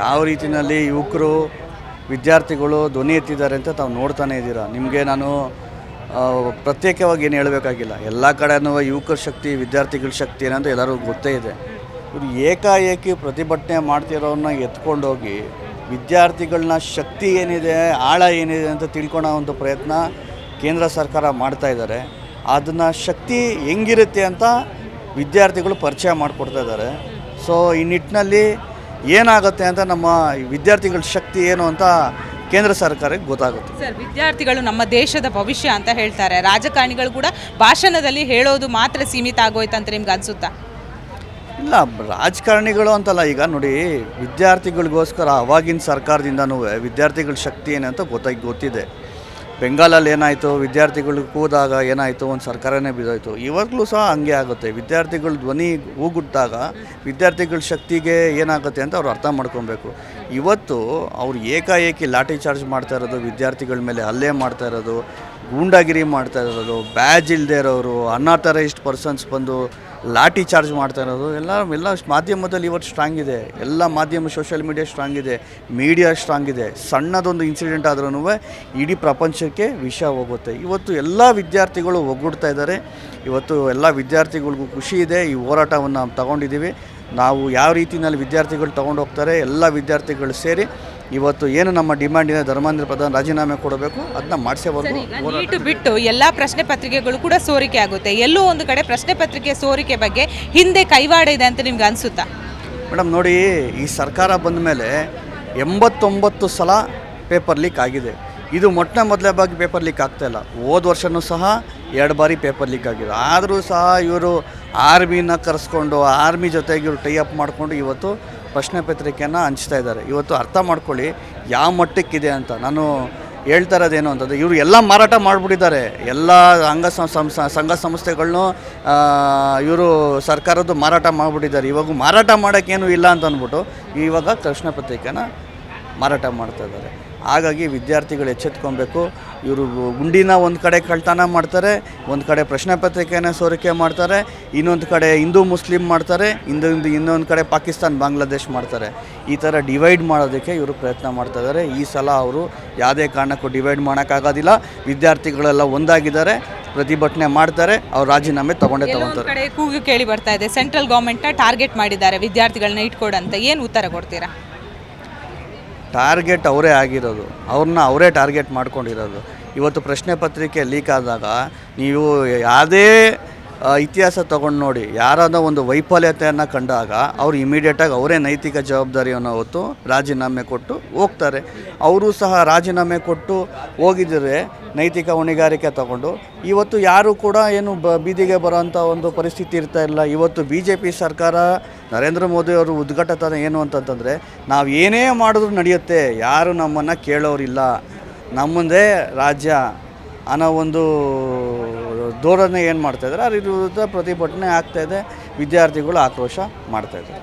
ಯಾವ ರೀತಿಯಲ್ಲಿ ಯುವಕರು ವಿದ್ಯಾರ್ಥಿಗಳು ಧ್ವನಿ ಎತ್ತಿದ್ದಾರೆ ಅಂತ ತಾವು ನೋಡ್ತಾನೆ ಇದ್ದೀರಾ. ನಿಮಗೆ ನಾನು ಪ್ರತ್ಯೇಕವಾಗಿ ಏನು ಹೇಳಬೇಕಾಗಿಲ್ಲ. ಎಲ್ಲ ಕಡೆನೂ ಯುವಕರ ಶಕ್ತಿ, ವಿದ್ಯಾರ್ಥಿಗಳ ಶಕ್ತಿ ಏನಂತ ಎಲ್ಲರಿಗೂ ಗೊತ್ತೇ ಇದೆ. ಇವರು ಏಕಾಏಕಿ ಪ್ರತಿಭಟನೆ ಮಾಡ್ತಿರೋರನ್ನ ಎತ್ಕೊಂಡೋಗಿ ವಿದ್ಯಾರ್ಥಿಗಳನ್ನ ಶಕ್ತಿ ಏನಿದೆ, ಆಳ ಏನಿದೆ ಅಂತ ತಿಳ್ಕೊಳ್ಳೋ ಒಂದು ಪ್ರಯತ್ನ ಕೇಂದ್ರ ಸರ್ಕಾರ ಮಾಡ್ತಾಯಿದ್ದಾರೆ. ಅದನ್ನು ಶಕ್ತಿ ಹೆಂಗಿರುತ್ತೆ ಅಂತ ವಿದ್ಯಾರ್ಥಿಗಳು ಪರಿಚಯ ಮಾಡಿಕೊಡ್ತಾ ಇದ್ದಾರೆ. ಸೊ ಈ ನಿಟ್ಟಿನಲ್ಲಿ ಏನಾಗುತ್ತೆ ಅಂತ ನಮ್ಮ ವಿದ್ಯಾರ್ಥಿಗಳ ಶಕ್ತಿ ಏನು ಅಂತ ಕೇಂದ್ರ ಸರ್ಕಾರಕ್ಕೆ ಗೊತ್ತಾಗುತ್ತೆ. ಸರ್, ವಿದ್ಯಾರ್ಥಿಗಳು ನಮ್ಮ ದೇಶದ ಭವಿಷ್ಯ ಅಂತ ಹೇಳ್ತಾರೆ. ರಾಜಕಾರಣಿಗಳು ಕೂಡ ಭಾಷಣದಲ್ಲಿ ಹೇಳೋದು ಮಾತ್ರ ಸೀಮಿತ ಆಗೋಯ್ತು ಅಂತ ನಿಮ್ಗೆ ಅನಿಸುತ್ತಾ? ಇಲ್ಲ, ರಾಜಕಾರಣಿಗಳು ಅಂತಲ್ಲ. ಈಗ ನೋಡಿ, ವಿದ್ಯಾರ್ಥಿಗಳಿಗೋಸ್ಕರ ಅವಾಗಿನ ಸರ್ಕಾರದಿಂದನೂ ವಿದ್ಯಾರ್ಥಿಗಳ ಶಕ್ತಿ ಏನಂತ ಗೊತ್ತಿದೆ. ಬೆಂಗಾಲಲ್ಲಿ ಏನಾಯಿತು, ವಿದ್ಯಾರ್ಥಿಗಳು ಕೂದಾಗ ಏನಾಯಿತು, ಒಂದು ಸರ್ಕಾರನೇ ಬಿದ್ದೋಯ್ತು. ಇವಾಗಲೂ ಸಹ ಹಂಗೆ ಆಗುತ್ತೆ. ವಿದ್ಯಾರ್ಥಿಗಳ ಧ್ವನಿ ಹೂಗುಟ್ಟಾಗ ವಿದ್ಯಾರ್ಥಿಗಳ ಶಕ್ತಿಗೆ ಏನಾಗುತ್ತೆ ಅಂತ ಅವ್ರು ಅರ್ಥ ಮಾಡ್ಕೊಬೇಕು. ಇವತ್ತು ಅವ್ರು ಏಕಾಏಕಿ ಲಾಠಿ ಚಾರ್ಜ್ ಮಾಡ್ತಾ ಇರೋದು, ವಿದ್ಯಾರ್ಥಿಗಳ ಮೇಲೆ ಹಲ್ಲೆ ಮಾಡ್ತಾ ಇರೋದು, ಗೂಂಡಾಗಿರಿ ಮಾಡ್ತಾ ಇರೋದು, ಬ್ಯಾಜ್ ಇಲ್ಲದೆ ಇರೋರು, ಅನ್ಆಥರೈಸ್ಡ್ ಪರ್ಸನ್ಸ್ ಬಂದು ಲಾಠಿ ಚಾರ್ಜ್ ಮಾಡ್ತಾ ಇರೋದು ಎಲ್ಲ ಮಾಧ್ಯಮದಲ್ಲಿ ಇವತ್ತು ಸ್ಟ್ರಾಂಗ್ ಇದೆ. ಎಲ್ಲ ಮಾಧ್ಯಮ, ಸೋಷಿಯಲ್ ಮೀಡಿಯಾ ಸ್ಟ್ರಾಂಗ್ ಇದೆ, ಮೀಡಿಯಾ ಸ್ಟ್ರಾಂಗ್ ಇದೆ. ಸಣ್ಣದೊಂದು ಇನ್ಸಿಡೆಂಟ್ ಆದ್ರೂ ಇಡೀ ಪ್ರಪಂಚಕ್ಕೆ ವಿಷಯ ಹೋಗುತ್ತೆ. ಇವತ್ತು ಎಲ್ಲ ವಿದ್ಯಾರ್ಥಿಗಳು ಒಗ್ಗೂಡ್ತಾ ಇದ್ದಾರೆ. ಇವತ್ತು ಎಲ್ಲ ವಿದ್ಯಾರ್ಥಿಗಳಿಗೂ ಖುಷಿ ಇದೆ. ಈ ಹೋರಾಟವನ್ನು ತಗೊಂಡಿದ್ದೀವಿ ನಾವು. ಯಾವ ರೀತಿಯಲ್ಲಿ ವಿದ್ಯಾರ್ಥಿಗಳು ತೊಗೊಂಡು ಹೋಗ್ತಾರೆ, ಎಲ್ಲ ವಿದ್ಯಾರ್ಥಿಗಳು ಸೇರಿ ಇವತ್ತು ಏನು ನಮ್ಮ ಡಿಮ್ಯಾಂಡ್ ಇದೆ, ಧರ್ಮೇಂದ್ರ ಪ್ರಧಾನ್ ರಾಜೀನಾಮೆ ಕೊಡಬೇಕು, ಅದನ್ನ ಮಾಡಿಸೇವರೆಗೂ ನೀಟು ಬಿಟ್ಟು ಎಲ್ಲ ಪ್ರಶ್ನೆ ಪತ್ರಿಕೆಗಳು ಕೂಡ ಸೋರಿಕೆ ಆಗುತ್ತೆ. ಎಲ್ಲೋ ಒಂದು ಕಡೆ ಪ್ರಶ್ನೆ ಪತ್ರಿಕೆ ಸೋರಿಕೆ ಬಗ್ಗೆ ಹಿಂದೆ ಕೈವಾಡ ಇದೆ ಅಂತ ನಿಮ್ಗೆ ಅನಿಸುತ್ತಾ? ಮೇಡಮ್ ನೋಡಿ, ಈ ಸರ್ಕಾರ ಬಂದ ಮೇಲೆ 89 ಸಲ ಪೇಪರ್ ಲೀಕ್ ಆಗಿದೆ. ಇದು ಮೊದಲೇ ಬಾರಿ ಪೇಪರ್ ಲೀಕ್ ಆಗ್ತಾಯಿಲ್ಲ. ಹೋದ ವರ್ಷವೂ ಸಹ 2 ಬಾರಿ ಪೇಪರ್ ಲೀಕ್ ಆಗಿದೆ. ಆದರೂ ಸಹ ಇವರು ಆರ್ಮಿನ ಕರೆಸ್ಕೊಂಡು, ಆರ್ಮಿ ಜೊತೆಗೆ ಇವರು ಟೈ ಅಪ್ ಮಾಡಿಕೊಂಡು ಇವತ್ತು ಪ್ರಶ್ನೆ ಪತ್ರಿಕೆಯನ್ನು ಹಂಚ್ತಾ ಇದ್ದಾರೆ. ಇವತ್ತು ಅರ್ಥ ಮಾಡ್ಕೊಳ್ಳಿ ಯಾವ ಮಟ್ಟಕ್ಕಿದೆ ಅಂತ. ನಾನು ಹೇಳ್ತಾ ಇರೋದೇನು ಅಂತಂದರೆ, ಇವರು ಎಲ್ಲ ಮಾರಾಟ ಮಾಡಿಬಿಟ್ಟಿದ್ದಾರೆ. ಎಲ್ಲ ಸಂಘ ಸಂಸ್ಥೆಗಳನ್ನೂ ಇವರು ಸರ್ಕಾರದ್ದು ಮಾರಾಟ ಮಾಡಿಬಿಟ್ಟಿದ್ದಾರೆ. ಇವಾಗ ಮಾರಾಟ ಮಾಡೋಕ್ಕೇನು ಇಲ್ಲ ಅಂತ ಅಂದ್ಬಿಟ್ಟು ಇವಾಗ ಪ್ರಶ್ನೆ ಪತ್ರಿಕೆನ ಮಾರಾಟ ಮಾಡ್ತಾಯಿದ್ದಾರೆ. ಹಾಗಾಗಿ ವಿದ್ಯಾರ್ಥಿಗಳು ಎಚ್ಚೆತ್ಕೊಬೇಕು. ಇವರು ಗುಂಡಿನ ಒಂದು ಕಡೆ ಕಳ್ತನ ಮಾಡ್ತಾರೆ, ಒಂದು ಕಡೆ ಪ್ರಶ್ನೆ ಪತ್ರಿಕೆನ ಸೋರಿಕೆ ಮಾಡ್ತಾರೆ, ಇನ್ನೊಂದು ಕಡೆ ಹಿಂದೂ ಮುಸ್ಲಿಂ ಮಾಡ್ತಾರೆ, ಇನ್ನೊಂದು ಕಡೆ ಪಾಕಿಸ್ತಾನ ಬಾಂಗ್ಲಾದೇಶ್ ಮಾಡ್ತಾರೆ. ಈ ಥರ ಡಿವೈಡ್ ಮಾಡೋದಕ್ಕೆ ಇವರು ಪ್ರಯತ್ನ ಮಾಡ್ತಾಯಿದ್ದಾರೆ. ಈ ಸಲ ಅವರು ಯಾವುದೇ ಕಾರಣಕ್ಕೂ ಡಿವೈಡ್ ಮಾಡೋಕ್ಕಾಗೋದಿಲ್ಲ. ವಿದ್ಯಾರ್ಥಿಗಳೆಲ್ಲ ಒಂದಾಗಿದ್ದಾರೆ, ಪ್ರತಿಭಟನೆ ಮಾಡ್ತಾರೆ, ಅವ್ರು ರಾಜೀನಾಮೆ ತಗೊಳ್ತಾರೆ. ಕಡೆ ಕೂಗು ಕೇಳಿ ಬರ್ತಾ ಇದೆ, ಸೆಂಟ್ರಲ್ ಗೌರ್ಮೆಂಟ್ನ ಟಾರ್ಗೆಟ್ ಮಾಡಿದ್ದಾರೆ ವಿದ್ಯಾರ್ಥಿಗಳನ್ನ ಇಟ್ಕೊಡಂತ. ಏನು ಉತ್ತರ ಕೊಡ್ತೀರಾ? ಟಾರ್ಗೆಟ್ ಅವರೇ ಆಗಿರೋದು, ಅವ್ರನ್ನ ಅವರೇ ಟಾರ್ಗೆಟ್ ಮಾಡ್ಕೊಂಡಿರೋದು. ಇವತ್ತು ಪ್ರಶ್ನೆ ಪತ್ರಿಕೆ ಲೀಕ್ ಆದಾಗ ನೀವು ಯಾವುದೇ ಇತಿಹಾಸ ತೊಗೊಂಡು ನೋಡಿ, ಯಾರಾದ ಒಂದು ವೈಫಲ್ಯತೆಯನ್ನು ಕಂಡಾಗ ಅವ್ರು ಇಮಿಡಿಯೇಟಾಗಿ ಅವರೇ ನೈತಿಕ ಜವಾಬ್ದಾರಿಯನ್ನು ಹೊತ್ತು ರಾಜೀನಾಮೆ ಕೊಟ್ಟು ಹೋಗ್ತಾರೆ. ಅವರು ಸಹ ರಾಜೀನಾಮೆ ಕೊಟ್ಟು ಹೋಗಿದ್ದರೆ ನೈತಿಕ ಹೊಣೆಗಾರಿಕೆ ತಗೊಂಡು ಇವತ್ತು ಯಾರು ಕೂಡ ಏನು ಬೀದಿಗೆ ಬರೋವಂಥ ಒಂದು ಪರಿಸ್ಥಿತಿ ಇರ್ತಾ ಇಲ್ಲ. ಇವತ್ತು BJP ಸರ್ಕಾರ, ನರೇಂದ್ರ ಮೋದಿ ಅವರು ಉದ್ಘಾಟನೆ ಏನು ಅಂತಂತಂದರೆ, ನಾವು ಏನೇ ಮಾಡಿದ್ರೂ ನಡೆಯುತ್ತೆ, ಯಾರು ನಮ್ಮನ್ನು ಕೇಳೋರಿಲ್ಲ, ನಮ್ಮದೇ ರಾಜ್ಯ ಅನ್ನೋ ಒಂದು ಧೋರಣೆ ಏನು ಮಾಡ್ತಾಯಿದ್ದಾರೆ. ಅದ್ರ ವಿರುದ್ಧ ಪ್ರತಿಭಟನೆ ಆಗ್ತಾಯಿದೆ, ವಿದ್ಯಾರ್ಥಿಗಳು ಆಕ್ರೋಶ ಮಾಡ್ತಾಯಿದ್ದಾರೆ.